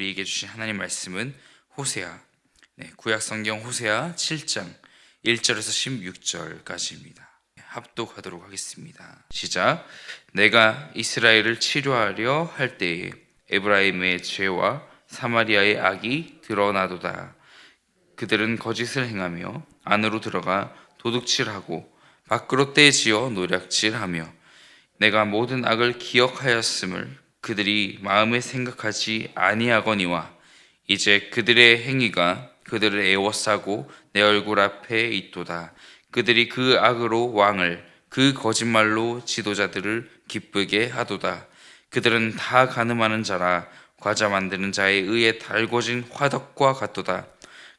우리에게 주신 하나님 말씀은 호세아, 구약 성경 호세아 7장 1절에서 16절까지입니다. 합독하도록 하겠습니다. 시작. 내가 이스라엘을 치료하려 할 때에 에브라임의 죄와 사마리아의 악이 드러나도다. 그들은 거짓을 행하며 안으로 들어가 도둑질하고 밖으로 떼지어 노략질하며 내가 모든 악을 기억하였음을 그들이 마음에 생각하지 아니하거니와 이제 그들의 행위가 그들을 애워싸고 내 얼굴 앞에 있도다. 그들이 그 악으로 왕을 그 거짓말로 지도자들을 기쁘게 하도다. 그들은 다 가늠하는 자라 과자 만드는 자에 의해 달궈진 화덕과 같도다.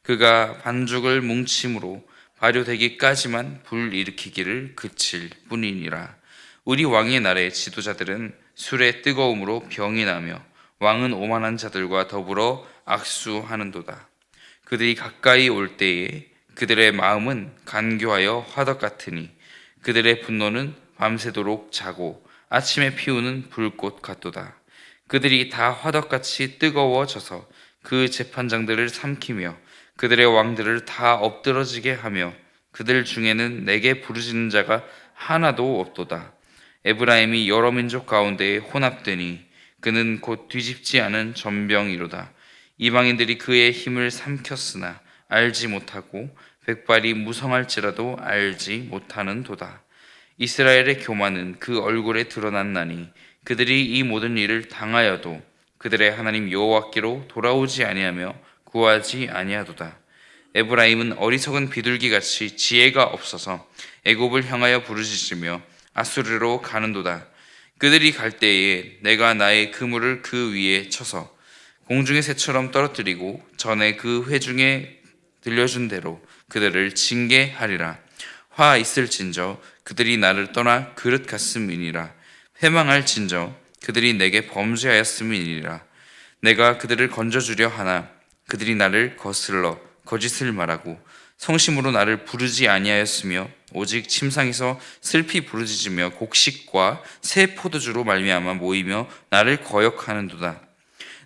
그가 반죽을 뭉침으로 발효되기까지만 불일으키기를 그칠 뿐이니라. 우리 왕의 날에 지도자들은 술의 뜨거움으로 병이 나며 왕은 오만한 자들과 더불어 악수하는도다. 그들이 가까이 올 때에 그들의 마음은 간교하여 화덕 같으니 그들의 분노는 밤새도록 자고 아침에 피우는 불꽃 같도다. 그들이 다 화덕같이 뜨거워져서 그 재판장들을 삼키며 그들의 왕들을 다 엎드러지게 하며 그들 중에는 내게 부르짖는 자가 하나도 없도다. 에브라임이 여러 민족 가운데에 혼합되니 그는 곧 뒤집지 않은 전병이로다. 이방인들이 그의 힘을 삼켰으나 알지 못하고 백발이 무성할지라도 알지 못하는도다. 이스라엘의 교만은 그 얼굴에 드러났나니 그들이 이 모든 일을 당하여도 그들의 하나님 여호와께로 돌아오지 아니하며 구하지 아니하도다. 에브라임은 어리석은 비둘기같이 지혜가 없어서 애굽을 향하여 부르짖으며 아수르로 가는도다. 그들이 갈 때에 내가 나의 그물을 그 위에 쳐서 공중의 새처럼 떨어뜨리고 전에 그 회중에 들려준 대로 그들을 징계하리라. 화 있을진저 그들이 나를 떠나 그릇 같음이니라. 패망할진저 그들이 내게 범죄하였음이니라. 내가 그들을 건져주려 하나 그들이 나를 거슬러 거짓을 말하고 성심으로 나를 부르지 아니하였으며 오직 침상에서 슬피 부르짖으며 곡식과 새 포도주로 말미암아 모이며 나를 거역하는도다.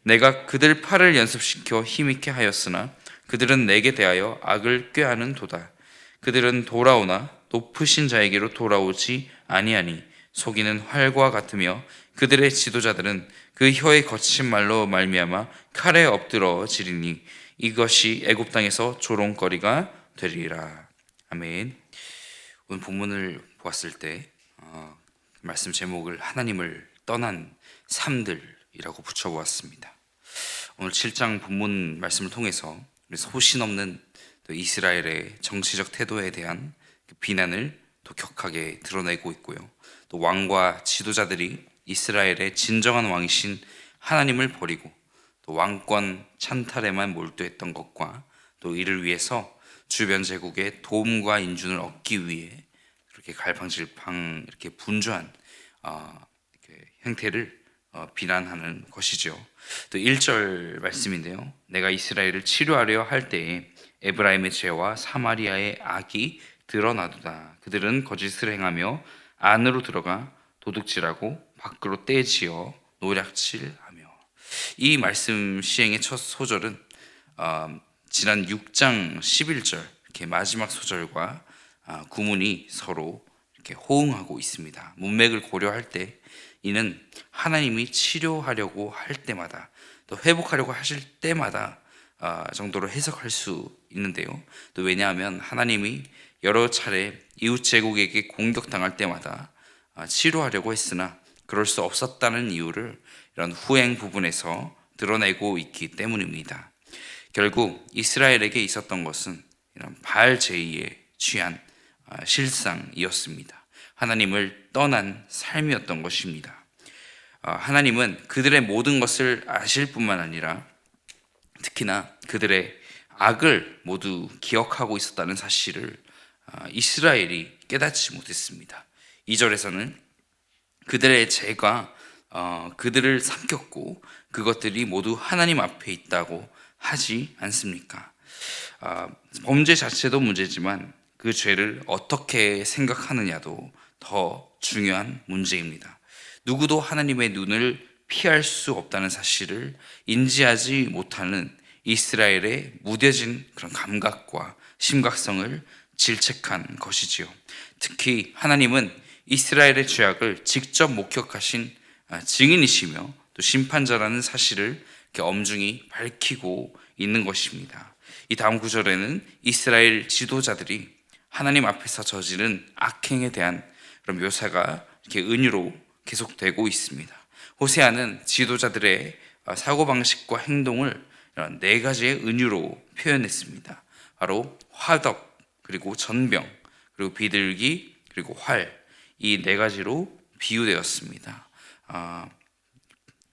내가 그들 팔을 연습시켜 힘있게 하였으나 그들은 내게 대하여 악을 꾀하는도다. 그들은 돌아오나 높으신 자에게로 돌아오지 아니하니 속이는 활과 같으며 그들의 지도자들은 그 혀의 거친 말로 말미암아 칼에 엎드러지리니 이것이 애굽 땅에서 조롱거리가 되리라. 아멘. 오늘 본문을 보았을 때 말씀 제목을 하나님을 떠난 삶들이라고 붙여보았습니다. 오늘 7장 본문 말씀을 통해서 소신 없는 이스라엘의 정치적 태도에 대한 비난을 또 격하게 드러내고 있고요. 또 왕과 지도자들이 이스라엘의 진정한 왕이신 하나님을 버리고 또 왕권 찬탈에만 몰두했던 것과 또 이를 위해서 주변 제국의 도움과 인준을 얻기 위해 그렇게 갈팡질팡 이렇게 분주한 이렇게 행태를 비난하는 것이죠. 또 1절 말씀인데요. 내가 이스라엘을 치료하려 할 때에 에브라임의 죄와 사마리아의 악이 드러나도다. 그들은 거짓을 행하며 안으로 들어가 도둑질하고 밖으로 떼지어 노략질하며. 이 말씀 시행의 첫 소절은 지난 6장 11절 이렇게 마지막 소절과 구문이 서로 이렇게 호응하고 있습니다. 문맥을 고려할 때 이는 하나님이 치료하려고 할 때마다 또 회복하려고 하실 때마다 정도로 해석할 수 있는데요. 또 왜냐하면 하나님이 여러 차례 이웃 제국에게 공격당할 때마다 치료하려고 했으나 그럴 수 없었다는 이유를 이런 후행 부분에서 드러내고 있기 때문입니다. 결국 이스라엘에게 있었던 것은 이런 바알 제의에 취한 실상이었습니다. 하나님을 떠난 삶이었던 것입니다. 하나님은 그들의 모든 것을 아실 뿐만 아니라 특히나 그들의 악을 모두 기억하고 있었다는 사실을 이스라엘이 깨닫지 못했습니다. 2절에서는 그들의 죄가 그들을 삼켰고 그것들이 모두 하나님 앞에 있다고 하지 않습니까? 범죄 자체도 문제지만 그 죄를 어떻게 생각하느냐도 더 중요한 문제입니다. 누구도 하나님의 눈을 피할 수 없다는 사실을 인지하지 못하는 이스라엘의 무뎌진 그런 감각과 심각성을 질책한 것이지요. 특히 하나님은 이스라엘의 죄악을 직접 목격하신 증인이시며 또 심판자라는 사실을 이렇게 엄중히 밝히고 있는 것입니다. 이 다음 구절에는 이스라엘 지도자들이 하나님 앞에서 저지른 악행에 대한 그런 묘사가 이렇게 은유로 계속되고 있습니다. 호세아는 지도자들의 사고방식과 행동을 이런 네 가지의 은유로 표현했습니다. 바로 화덕, 그리고 전병, 그리고 비둘기, 그리고 활, 이 네 가지로 비유되었습니다.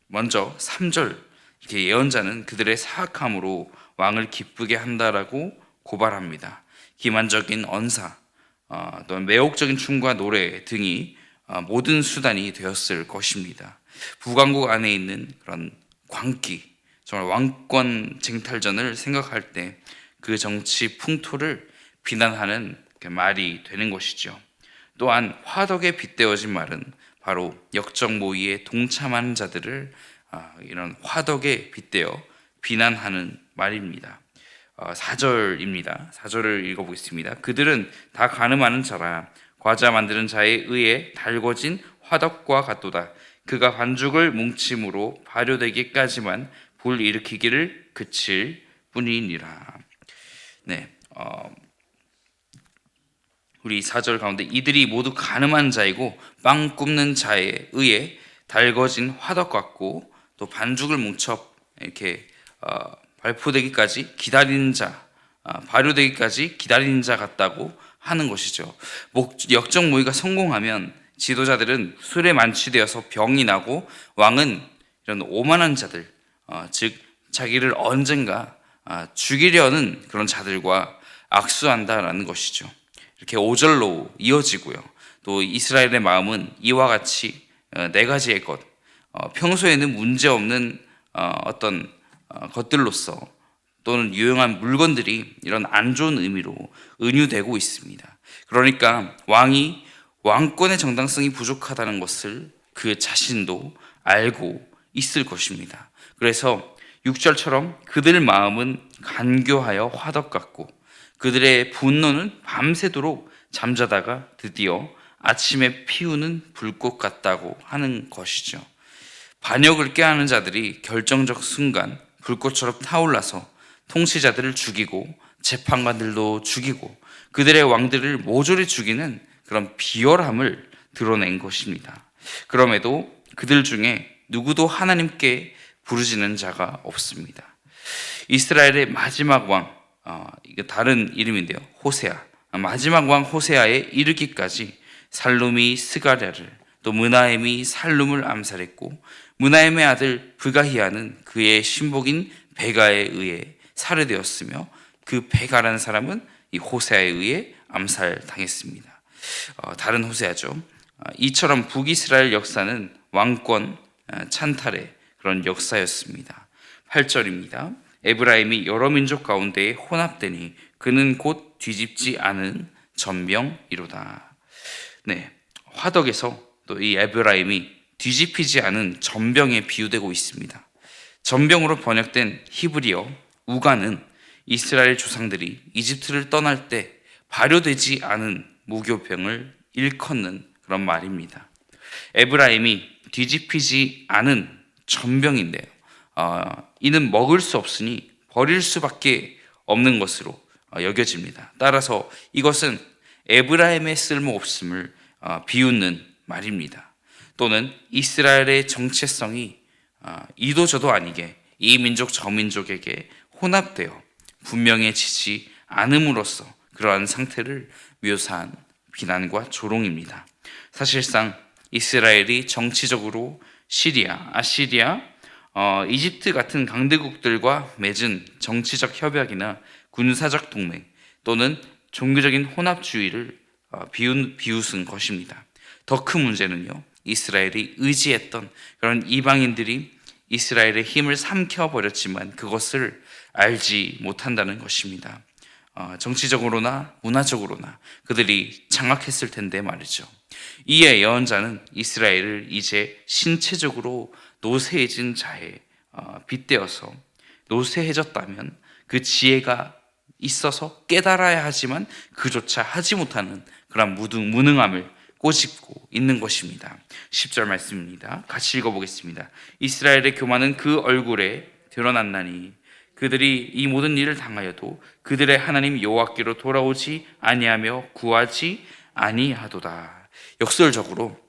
먼저 3절, 이렇게 예언자는 그들의 사악함으로 왕을 기쁘게 한다라고 고발합니다. 기만적인 언사, 또 매혹적인 춤과 노래 등이 모든 수단이 되었을 것입니다. 북왕국 안에 있는 그런 광기, 정말 왕권 쟁탈전을 생각할 때 그 정치 풍토를 비난하는 말이 되는 것이죠. 또한 화덕에 빗대어진 말은 바로 역적 모의에 동참하는 자들을 이런 화덕에 빗대어 비난하는 말입니다. 4절입니다. 4절을 읽어보겠습니다. 그들은 다 가늠하는 자라 과자 만드는 자에 의해 달궈진 화덕과 같도다. 그가 반죽을 뭉침으로 발효되기까지만 불 일으키기를 그칠 뿐이니라. 네, 우리 4절 가운데 이들이 모두 가늠한 자이고 빵 굽는 자에 의해 달궈진 화덕 같고 또 반죽을 뭉쳐 이렇게 발포되기까지 기다리는 자, 발효되기까지 기다리는 자 같다고 하는 것이죠. 역적 모의가 성공하면 지도자들은 술에 만취되어서 병이 나고 왕은 이런 오만한 자들, 즉 자기를 언젠가 죽이려는 그런 자들과 악수한다라는 것이죠. 이렇게 5절로 이어지고요. 또 이스라엘의 마음은 이와 같이 네 가지의 것, 평소에는 문제없는 어떤 것들로서 또는 유용한 물건들이 이런 안 좋은 의미로 은유되고 있습니다. 그러니까 왕이 왕권의 정당성이 부족하다는 것을 그 자신도 알고 있을 것입니다. 그래서 6절처럼 그들 마음은 간교하여 화덕 같고 그들의 분노는 밤새도록 잠자다가 드디어 아침에 피우는 불꽃 같다고 하는 것이죠. 반역을 꾀하는 자들이 결정적 순간 불꽃처럼 타올라서 통치자들을 죽이고 재판관들도 죽이고 그들의 왕들을 모조리 죽이는 그런 비열함을 드러낸 것입니다. 그럼에도 그들 중에 누구도 하나님께 부르짖는 자가 없습니다. 이스라엘의 마지막 왕, 이거 다른 이름인데요. 호세아. 마지막 왕 호세아에 이르기까지 살룸이 스가랴를 또 므나엠이 살룸을 암살했고 므나엠의 아들 브가히아는 그의 신복인 베가에 의해 살해되었으며 그 베가라는 사람은 이 호세아에 의해 암살당했습니다. 다른 호세아죠. 이처럼 북이스라엘 역사는 왕권 찬탈의 그런 역사였습니다. 8절입니다. 에브라임이 여러 민족 가운데에 혼합되니 그는 곧 뒤집지 않은 전병이로다. 네, 화덕에서 또 이 에브라임이 뒤집히지 않은 전병에 비유되고 있습니다. 전병으로 번역된 히브리어 우가는 이스라엘 조상들이 이집트를 떠날 때 발효되지 않은 무교병을 일컫는 그런 말입니다. 에브라임이 뒤집히지 않은 전병인데요. 이는 먹을 수 없으니 버릴 수밖에 없는 것으로 여겨집니다. 따라서 이것은 에브라임의 쓸모없음을 비웃는 말입니다. 또는 이스라엘의 정체성이 이도저도 아니게 이 민족 저 민족에게 혼합되어 분명해지지 않음으로써 그러한 상태를 묘사한 비난과 조롱입니다. 사실상 이스라엘이 정치적으로 시리아, 아시리아, 이집트 같은 강대국들과 맺은 정치적 협약이나 군사적 동맹 또는 종교적인 혼합주의를 비웃은 것입니다. 더 큰 문제는요, 이스라엘이 의지했던 그런 이방인들이 이스라엘의 힘을 삼켜버렸지만 그것을 알지 못한다는 것입니다. 정치적으로나 문화적으로나 그들이 장악했을 텐데 말이죠. 이에 예언자는 이스라엘을 이제 신체적으로 노쇠해진 자에 빗대어서 노쇠해졌다면 그 지혜가 있어서 깨달아야 하지만 그조차 하지 못하는 그런 무능함을 꼬집고 있는 것입니다. 10절 말씀입니다. 같이 읽어보겠습니다. 이스라엘의 교만은 그 얼굴에 드러났나니 그들이 이 모든 일을 당하여도 그들의 하나님 여호와께로 돌아오지 아니하며 구하지 아니하도다. 역설적으로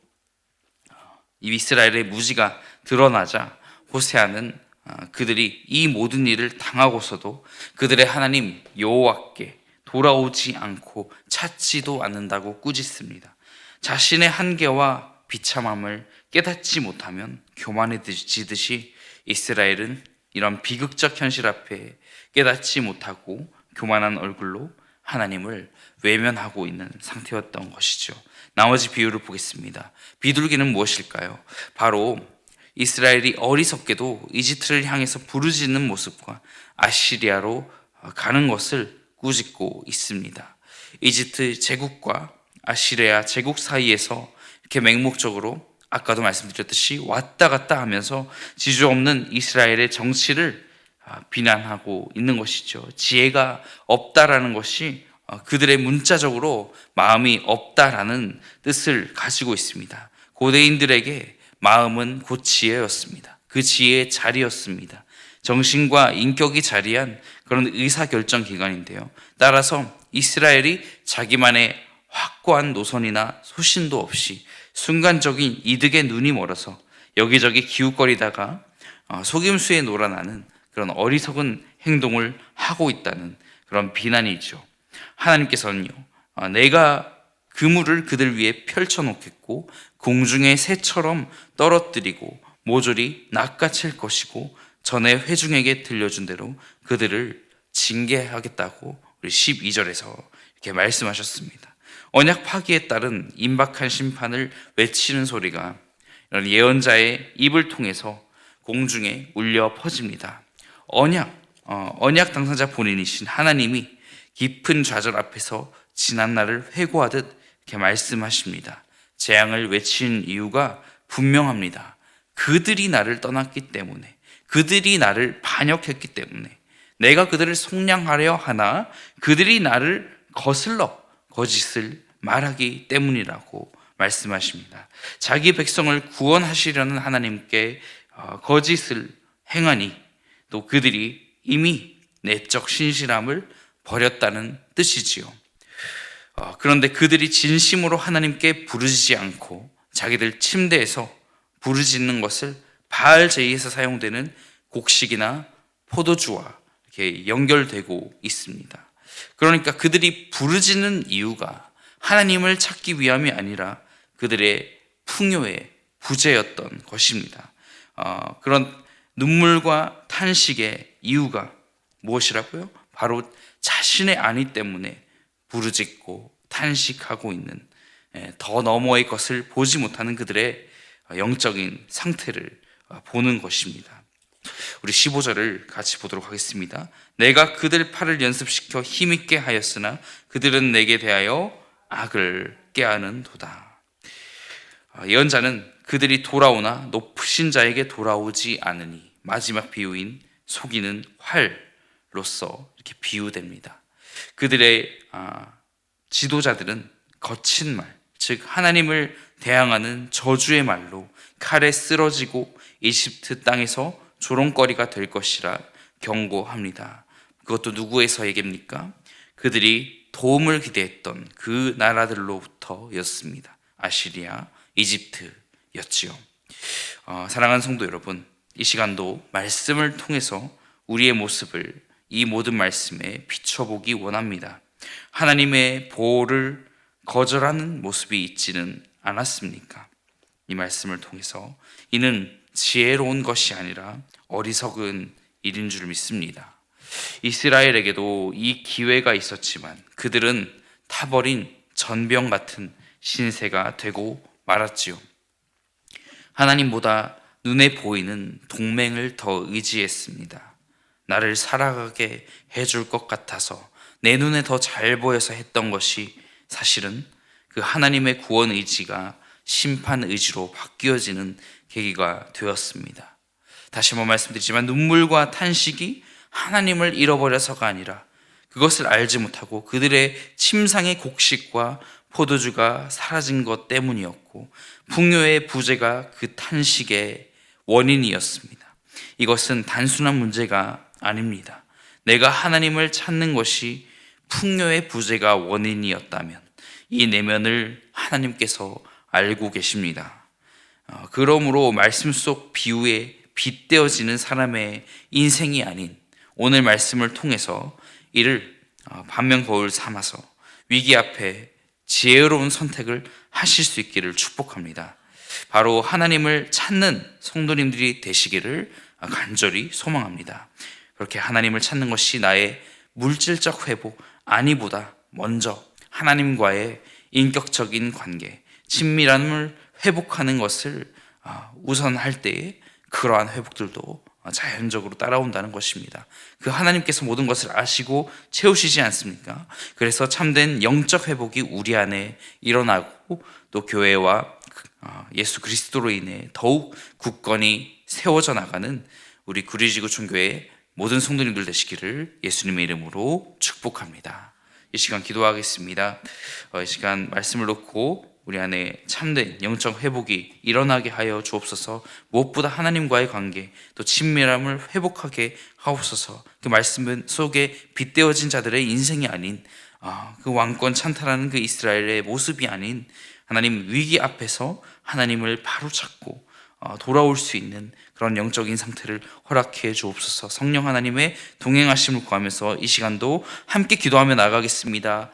이 이스라엘의 무지가 드러나자 호세아는 그들이 이 모든 일을 당하고서도 그들의 하나님 여호와께 돌아오지 않고 찾지도 않는다고 꾸짖습니다. 자신의 한계와 비참함을 깨닫지 못하면 교만해지듯이 이스라엘은 이런 비극적 현실 앞에 깨닫지 못하고 교만한 얼굴로 하나님을 외면하고 있는 상태였던 것이죠. 나머지 비유를 보겠습니다. 비둘기는 무엇일까요? 바로 이스라엘이 어리석게도 이집트를 향해서 부르짖는 모습과 아시리아로 가는 것을 꾸짖고 있습니다. 이집트 제국과 아시리아 제국 사이에서 이렇게 맹목적으로 아까도 말씀드렸듯이 왔다 갔다 하면서 지주 없는 이스라엘의 정치를 비난하고 있는 것이죠. 지혜가 없다라는 것이 그들의 문자적으로 마음이 없다라는 뜻을 가지고 있습니다. 고대인들에게 마음은 곧 지혜였습니다. 그 지혜의 자리였습니다. 정신과 인격이 자리한 그런 의사결정 기관인데요. 따라서 이스라엘이 자기만의 확고한 노선이나 소신도 없이 순간적인 이득에 눈이 멀어서 여기저기 기웃거리다가 속임수에 놀아나는 그런 어리석은 행동을 하고 있다는 그런 비난이죠. 하나님께서는요, 내가 그물을 그들 위에 펼쳐놓겠고 공중의 새처럼 떨어뜨리고 모조리 낚아챌 것이고 전에 회중에게 들려준 대로 그들을 징계하겠다고 우리 12절에서 이렇게 말씀하셨습니다. 언약 파기에 따른 임박한 심판을 외치는 소리가 이런 예언자의 입을 통해서 공중에 울려 퍼집니다. 언약 당사자 본인이신 하나님이 깊은 좌절 앞에서 지난 날을 회고하듯 이렇게 말씀하십니다. 재앙을 외친 이유가 분명합니다. 그들이 나를 떠났기 때문에, 그들이 나를 반역했기 때문에, 내가 그들을 속량하려 하나 그들이 나를 거슬러 거짓을 말하기 때문이라고 말씀하십니다. 자기 백성을 구원하시려는 하나님께 거짓을 행하니 또 그들이 이미 내적 신실함을 버렸다는 뜻이지요. 그런데 그들이 진심으로 하나님께 부르짖지 않고 자기들 침대에서 부르짖는 것을 바알 제의에서 사용되는 곡식이나 포도주와 이렇게 연결되고 있습니다. 그러니까 그들이 부르짖는 이유가 하나님을 찾기 위함이 아니라 그들의 풍요의 부재였던 것입니다. 그런 눈물과 탄식의 이유가 무엇이라고요? 바로 자신의 안위 때문에 부르짖고 탄식하고 있는, 더 너머의 것을 보지 못하는 그들의 영적인 상태를 보는 것입니다. 우리 15절을 같이 보도록 하겠습니다. 내가 그들 팔을 연습시켜 힘있게 하였으나 그들은 내게 대하여 악을 꾀하는도다. 예언자는 그들이 돌아오나 높으신 자에게 돌아오지 않으니 마지막 비유인 속이는 활로서 이렇게 비유됩니다. 그들의 지도자들은 거친 말, 즉 하나님을 대항하는 저주의 말로 칼에 쓰러지고 이집트 땅에서 조롱거리가 될 것이라 경고합니다. 그것도 누구에서에게입니까? 그들이 도움을 기대했던 그 나라들로부터였습니다. 아시리아, 이집트였지요. 사랑하는 성도 여러분, 이 시간도 말씀을 통해서 우리의 모습을 이 모든 말씀에 비춰보기 원합니다. 하나님의 보호를 거절하는 모습이 있지는 않았습니까? 이 말씀을 통해서 이는 지혜로운 것이 아니라 어리석은 일인 줄 믿습니다. 이스라엘에게도 이 기회가 있었지만 그들은 타버린 전병 같은 신세가 되고 말았지요. 하나님보다 눈에 보이는 동맹을 더 의지했습니다. 나를 살아가게 해줄 것 같아서 내 눈에 더 잘 보여서 했던 것이 사실은 그 하나님의 구원 의지가 심판 의지로 바뀌어지는 계기가 되었습니다. 다시 한번 말씀드리지만 눈물과 탄식이 하나님을 잃어버려서가 아니라 그것을 알지 못하고 그들의 침상의 곡식과 포도주가 사라진 것 때문이었고 풍요의 부재가 그 탄식의 원인이었습니다. 이것은 단순한 문제가 아닙니다. 내가 하나님을 찾는 것이 풍요의 부재가 원인이었다면 이 내면을 하나님께서 알고 계십니다. 그러므로 말씀 속 비유에 빗대어지는 사람의 인생이 아닌 오늘 말씀을 통해서 이를 반면거울 삼아서 위기 앞에 지혜로운 선택을 하실 수 있기를 축복합니다. 바로 하나님을 찾는 성도님들이 되시기를 간절히 소망합니다. 그렇게 하나님을 찾는 것이 나의 물질적 회복 아니보다 먼저 하나님과의 인격적인 관계, 친밀함을 회복하는 것을 우선할 때에 그러한 회복들도 자연적으로 따라온다는 것입니다. 그 하나님께서 모든 것을 아시고 채우시지 않습니까? 그래서 참된 영적 회복이 우리 안에 일어나고 또 교회와 예수 그리스도로 인해 더욱 굳건히 세워져 나가는 우리 구리지구 총교회 모든 성도님들 되시기를 예수님의 이름으로 축복합니다. 이 시간 기도하겠습니다. 이 시간 말씀을 놓고 우리 안에 참된 영적 회복이 일어나게 하여 주옵소서. 무엇보다 하나님과의 관계 또 친밀함을 회복하게 하옵소서. 그 말씀 속에 빗대어진 자들의 인생이 아닌 그 왕권 찬탈하는 그 이스라엘의 모습이 아닌 하나님 위기 앞에서 하나님을 바로 찾고 돌아올 수 있는 그런 영적인 상태를 허락해 주옵소서. 성령 하나님의 동행하심을 구하면서 이 시간도 함께 기도하며 나가겠습니다.